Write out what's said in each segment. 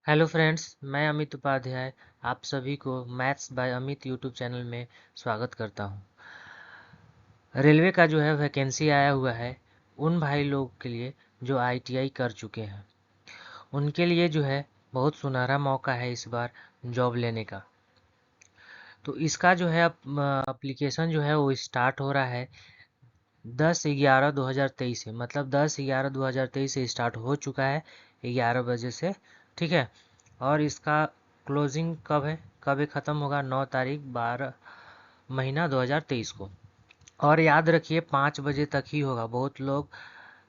Hello friends, मैं अमित उपाध्याय आप सभी को maths by Amit YouTube channel में स्वागत करता हूं। रेलवे का जो है वैकेंसी आया हुआ है उन भाई लोग के लिए जो आईटीआई कर चुके हैं। उनके लिए जो है बहुत सुनहरा मौका है इस बार जॉब लेने का। तो इसका जो है एप्लीकेशन जो है वो स्टार्ट हो रहा है 10/11/2023 से, मतलब 10/11/2023 से स्टार्ट हो चुका है 11 बजे से। ठीक है। और इसका क्लोजिंग कब है ख़त्म होगा? 9 तारीख 12 महीना 2023 को। और याद रखिए 5 बजे तक ही होगा। बहुत लोग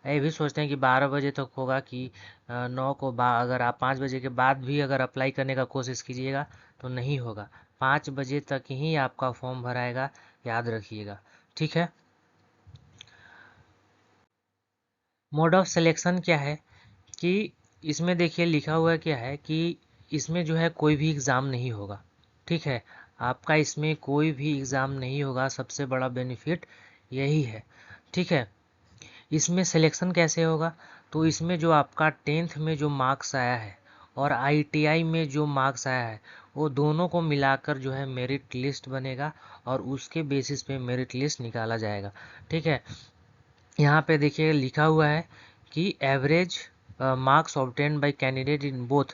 ये भी सोचते हैं कि 12 बजे तक होगा कि 9 को अगर आप 5 बजे के बाद भी अगर अप्लाई करने का कोशिश कीजिएगा तो नहीं होगा। 5 बजे तक ही आपका फॉर्म भराएगा, याद रखिएगा। ठीक है। मोड ऑफ सिलेक्शन क्या है कि इसमें देखिए लिखा हुआ क्या है कि इसमें जो है कोई भी एग्ज़ाम नहीं होगा। ठीक है। आपका इसमें कोई भी एग्ज़ाम नहीं होगा, सबसे बड़ा बेनिफिट यही है। ठीक है। इसमें सिलेक्शन कैसे होगा? तो इसमें जो आपका 10th में जो मार्क्स आया है और आईटीआई में जो मार्क्स आया है वो दोनों को मिलाकर जो है मेरिट लिस्ट बनेगा और उसके बेसिस पे मेरिट लिस्ट निकाला जाएगा। ठीक है। यहाँ पे देखिए लिखा हुआ है कि average marks obtain bye candidate in both,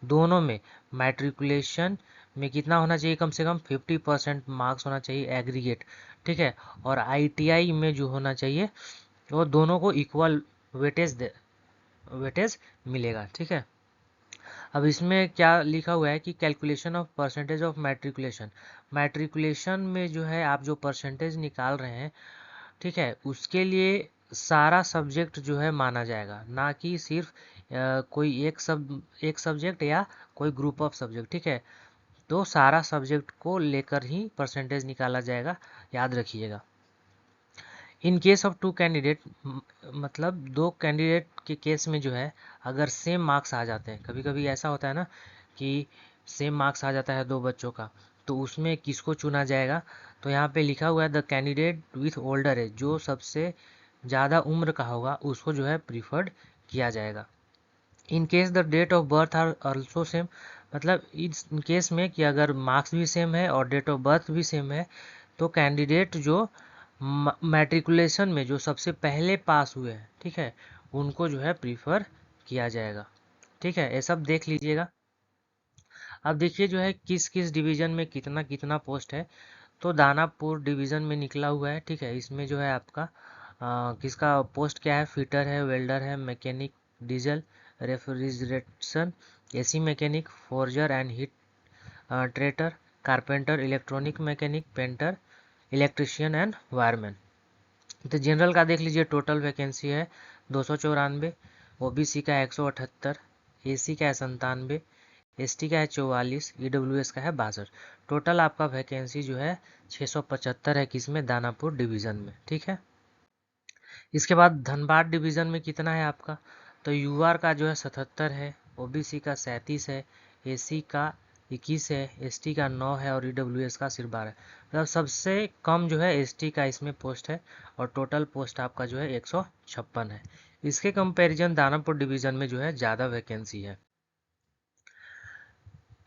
दोनों में मैट्रिकुलेशन में कितना होना चाहिए? कम से कम 50% मार्क्स होना चाहिए एग्रीगेट। ठीक है। और आईटीआई में जो होना चाहिए वो दोनों को इक्वल वेटेज मिलेगा। ठीक है। अब इसमें क्या लिखा हुआ है कि calculation of percentage of matriculation, matriculation में जो है आप जो परसेंटेज निकाल रहे हैं, ठीक है, उसके लिए सारा सब्जेक्ट जो है माना जाएगा, ना कि सिर्फ कोई एक सब्जेक्ट या कोई ग्रुप ऑफ सब्जेक्ट। ठीक है। तो सारा सब्जेक्ट को लेकर ही परसेंटेज निकाला जाएगा, याद रखिएगा। In case of two candidate, मतलब दो कैंडिडेट के केस में जो है अगर सेम मार्क्स आ जाते हैं, कभी कभी ऐसा होता है ना कि सेम मार्क्स आ जाता है दो बच्चों का, तो उसमें किसको चुना जाएगा? तो यहाँ पे लिखा हुआ है the candidate with older age, जो सबसे ज़्यादा उम्र का होगा उसको जो है प्रीफर्ड किया जाएगा। In case the date of birth are also same, मतलब इस केस में कि अगर मार्क्स भी सेम है और डेट ऑफ बर्थ भी सेम है तो कैंडिडेट जो मैट्रिकुलेशन में जो सबसे पहले पास हुए हैं, ठीक है, उनको जो है प्रीफर किया जाएगा। ठीक है। ये सब देख लीजिएगा। अब देखिए जो है किस किस डिवीजन में कितना कितना पोस्ट है। तो दानापुर डिवीजन में निकला हुआ है। ठीक है। इसमें जो है आपका किसका पोस्ट क्या है? फिटर है, वेल्डर है, mechanic diesel, refrigeration, AC mechanic, Forger and heat traitor, carpenter, electronic mechanic, painter, electrician and wireman. तो जनरल का देख लीजिए टोटल वैकेंसी है 294, ओबीसी का है 178, एसी का है 97, एसटी का है 44, ईडब्ल्यूएस का है 62। टोटल आपका वैकेंसी जो है 675 है, किसमें? दानापुर डिवीज़न में। ठीक है। इसके बाद धनबाद डिवीज़न में कितना है आपका? तो यूआर का जो है 77 है, ओबीसी का 37 है, एसी का 21 है, एसटी का 9 है और ईडब्ल्यूएस का सिर्फ 12 है। मतलब सबसे कम जो है एसटी का इसमें पोस्ट है और टोटल पोस्ट आपका जो है 156 है। इसके कंपैरिजन दानापुर डिवीज़न में जो है ज़्यादा वैकेंसी है।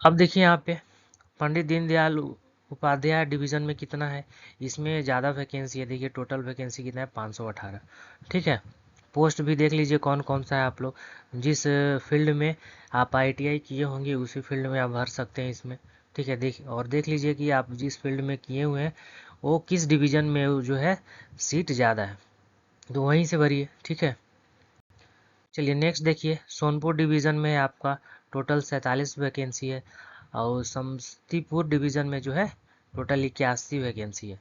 अब देखिए यहाँ पे पंडित दीनदयाल उपाध्याय डिवीज़न में कितना है? इसमें ज़्यादा वैकेंसी है। देखिए टोटल वैकेंसी कितना है? 518। ठीक है। पोस्ट भी देख लीजिए कौन कौन सा है। आप लोग जिस फील्ड में आप आईटीआई किए होंगे उसी फील्ड में आप भर सकते हैं इसमें। ठीक है। देख लीजिए कि आप जिस फील्ड में किए हुए हैं वो किस डिवीज़न में जो है सीट ज़्यादा है, तो वहीं से भरिए। ठीक है। चलिए नेक्स्ट देखिए सोनपुर डिवीज़न में आपका टोटल 47 वैकेंसी है और समस्तीपुर डिवीज़न में जो है टोटल 81 वैकेंसी है।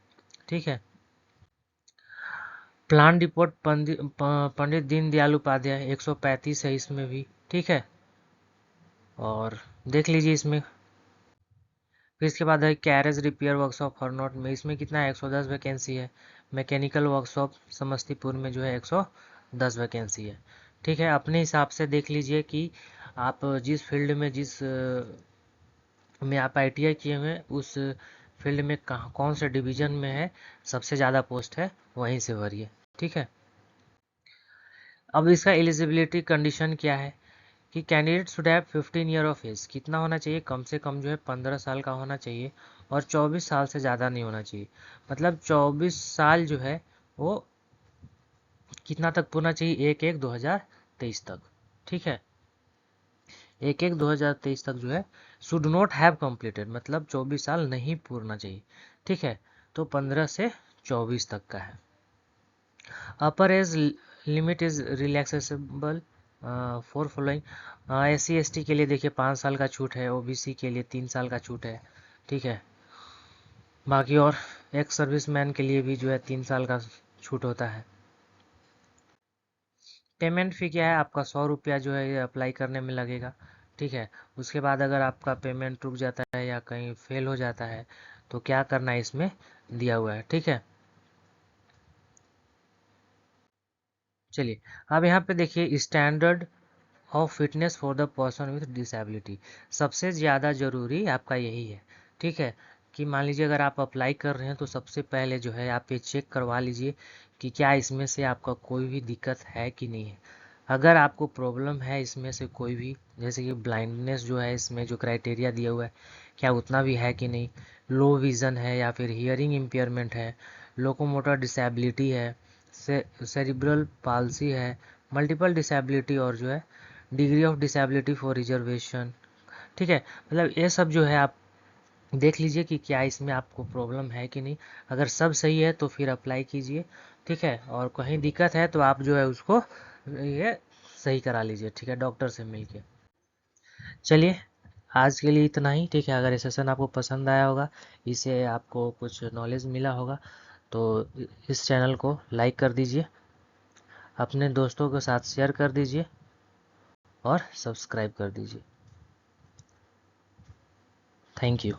ठीक है। प्लान रिपोर्ट पंडित दीनदयाल उपाध्याय 135 है इसमें भी। ठीक है। और देख लीजिए इसमें। फिर इसके बाद है कैरेज रिपेयर वर्कशॉप हरनौत में, इसमें कितना है? 110 वैकेंसी है। मैकेनिकल वर्कशॉप समस्तीपुर में जो है 110 वैकेंसी है। ठीक है। अपने हिसाब से देख लीजिए कि आप जिस फील्ड में आप आईटीआई किए हुए हैं उस फील्ड में कहाँ कौन से डिवीजन में है सबसे ज़्यादा पोस्ट है, वहीं से भरिए। ठीक है। अब इसका एलिजिबिलिटी कंडीशन क्या है? कि candidate should have 15 year of age, कितना होना चाहिए, कम से कम जो है 15 साल का होना चाहिए और 24 साल से ज़्यादा नहीं होना चाहिए। मतलब 24 साल जो है वो कितना तक पूरना चाहिए, 1/1/2023 तक। ठीक है, 1/1/2023 तक जो है शुड नॉट हैव कंप्लीटेड, मतलब 24 साल नहीं पूरना चाहिए। ठीक है, तो 15 से 24 तक का है। अपर age limit is relaxable for following, SC ST के लिए देखिए 5 साल का छूट है, OBC के लिए 3 साल का छूट है। ठीक है, बाकी और एक्स सर्विस मैन के लिए भी जो है 3 साल का छूट होता है। पेमेंट फ़ी क्या है आपका, 100 रुपया जो है ये अप्लाई करने में लगेगा। ठीक है, उसके बाद अगर आपका पेमेंट रुक जाता है या कहीं फेल हो जाता है तो क्या करना है इसमें दिया हुआ है। ठीक है, चलिए अब यहाँ पे देखिए standard of fitness for the person with disability, सबसे ज़्यादा ज़रूरी आपका यही है। ठीक है, कि मान लीजिए अगर आप अप्लाई कर रहे हैं तो सबसे पहले जो है आप ये चेक करवा लीजिए कि क्या इसमें से आपका कोई भी दिक्कत है कि नहीं है। अगर आपको प्रॉब्लम है इसमें से कोई भी, जैसे कि ब्लाइंडनेस जो है इसमें जो क्राइटेरिया दिया हुआ है क्या उतना भी है कि नहीं, लो विज़न है या फिर हियरिंग इम्पेयरमेंट है, लोकोमोटर डिसेबिलिटी है, सेरिब्रल पाल्सी है, मल्टीपल डिसेबिलिटी और जो है degree of disability for reservation. ठीक है, मतलब ये सब जो है आप देख लीजिए कि क्या इसमें आपको प्रॉब्लम है कि नहीं। अगर सब सही है तो फिर अप्लाई कीजिए। ठीक है, और कहीं दिक्कत है तो आप जो है उसको ये सही करा लीजिए। ठीक है, डॉक्टर से मिलके। चलिए आज के लिए इतना ही। ठीक है, अगर ये सेशन आपको पसंद आया होगा, इससे आपको कुछ नॉलेज मिला होगा, तो इस चैनल को लाइक कर दीजिए, अपने दोस्तों के साथ शेयर कर दीजिए और सब्सक्राइब कर दीजिए। Thank you.